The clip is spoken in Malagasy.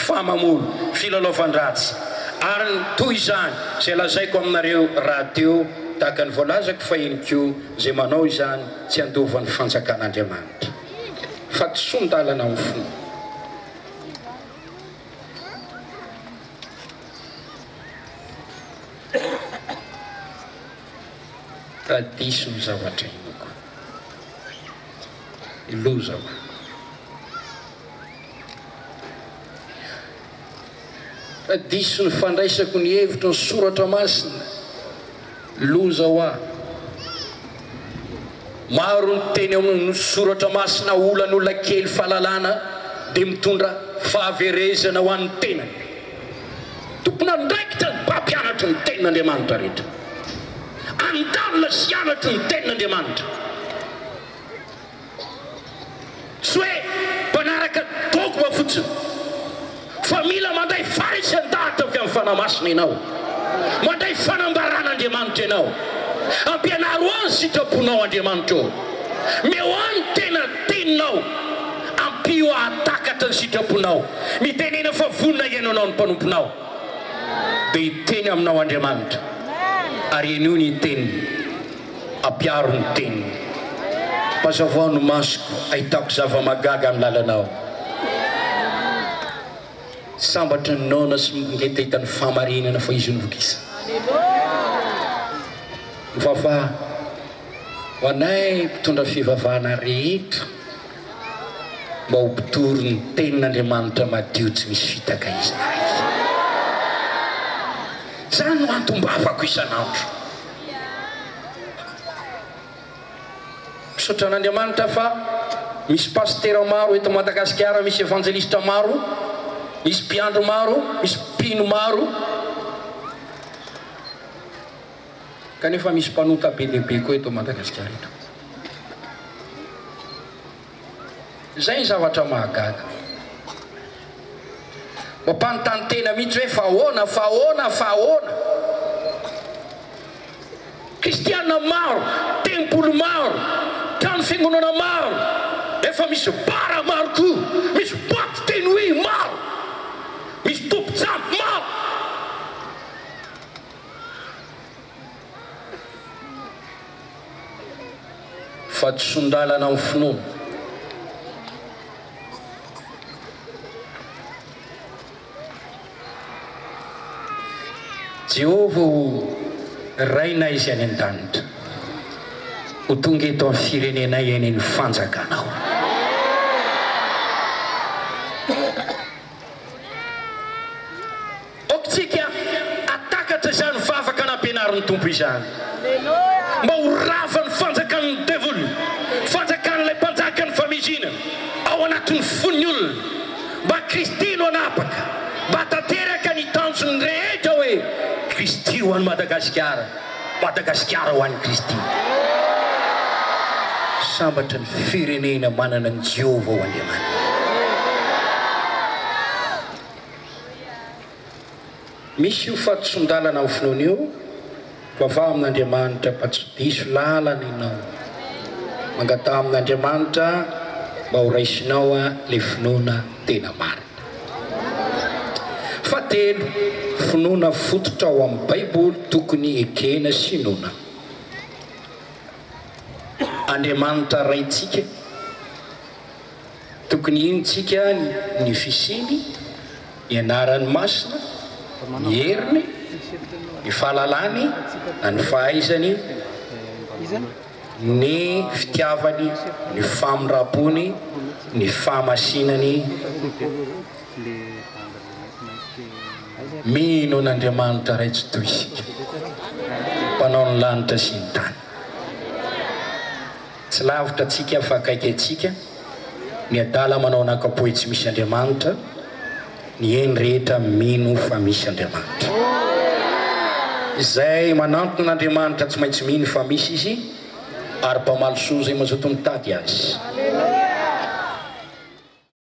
famamono filalaovan-dratsy ary toy izany zay lazaiko aminareo raha teo tahaka ny voalazako faheniko zay manao izany tsy andovan'ny fanjakan'Andriamanitra fa tsondalana amin'ny fo raha diso ny zavatra inoko iloza ho raha diso ny fandraisako ny hevitra ny soratra masina loza ho aho maro ny teny amin'ny soratra masina olan'olona kely fahalalana dia mitondra fahaverezana ho an'ny tenany tompona ndraikitra ny mpampianatra ny tenin'Andriamanitra rehetra andalina sy anatra ny tenin'Andriamanitra tsy hoe mpanaraka dogma fotsiny fa mila manday farisan-dahatra avy amin'ny fanamasina ianao manday fanambaran'Andriamanitra ianao ampianaro any sitraponao Andriamanitra eo meo any tena teninao ampio atakatra ny sitraponao mitenena fa vonina ianao ny mpanomponao dia hiteny aminao Andriamanitra ary enio ny teniny ampiaro ny teniny mazavao no masoko ahitako zava-magaga amin'ny lalanao sambatra ny nona sy mingety hitan'ny famarinana fa izy novokisa mivavaha ho anay mpitondra fivavahana rehetra mba ho mpitory ny tenin'Andriamanitra madio tsy misy fitaka izy na izy zany no antombavako isanandro misaotra an'Andriamanitra fa misy pastera maro eto Madagasikara misy évangéliste maro misy mpiandro maro misy mpino maro kanefa misy mpanota be lehibe koa eto Madagasikara eto zay zavatra mahagaga mampanontany tena mihitsy hoe fahoana kristiana maro tempolo maro trano fiangonana maro efa misy bara maro koa misy boîte de nuit maro misy tompo-tsampy maro fa tsy sondalana amin'ny finoana Jehova ho raina izy any an-danitra ho tonga eto amin'ny firenenay eny ny fanjakanao okitsika atakatra izany vavaka nampianarin'ny tompo izany mba ho ravan'ny fanjakan'ny devoly fanjakan'ilay mpanjakan'ny famizina ao anatin'ny fon'ny olona mba kristino anapaka mba tanteraka ny tanjony rehetra hoe Kristi ho an'ny Madagasikara ho an'ny Kristi sambatra ny firenena manana ny Jehova ho Andriamanitra misy io fahatsondalana amin'ny finoana io vava amin'Andriamanitra mba tsy diso lalana ianao mangata amin'Andriamanitra mba ho raisinao le finoana tena marina fatelo finoana fototra ao amin'ny Baiboly tokony ekena sy nona Andriamanitra raitsika tokony inontsika ny fisiny ny anarany masina ny heriny ny fahalalany na ny fahaizany ny fitiavany ny famindrapony ny fahamasinany mino n'Andriamanitra ray tsy toy isika mpanao ny lanitra sy ny tany tsy lavitra atsika fa akaiky atsika ny adala manao anakapoe tsy misy Andriamanitra ny eny rehetra mino fa misy Andriamanitra izay manantona n'Andriamanitra tsy maintsy mino fa misy izy ary mpamalosoa zay mazoto mitady azy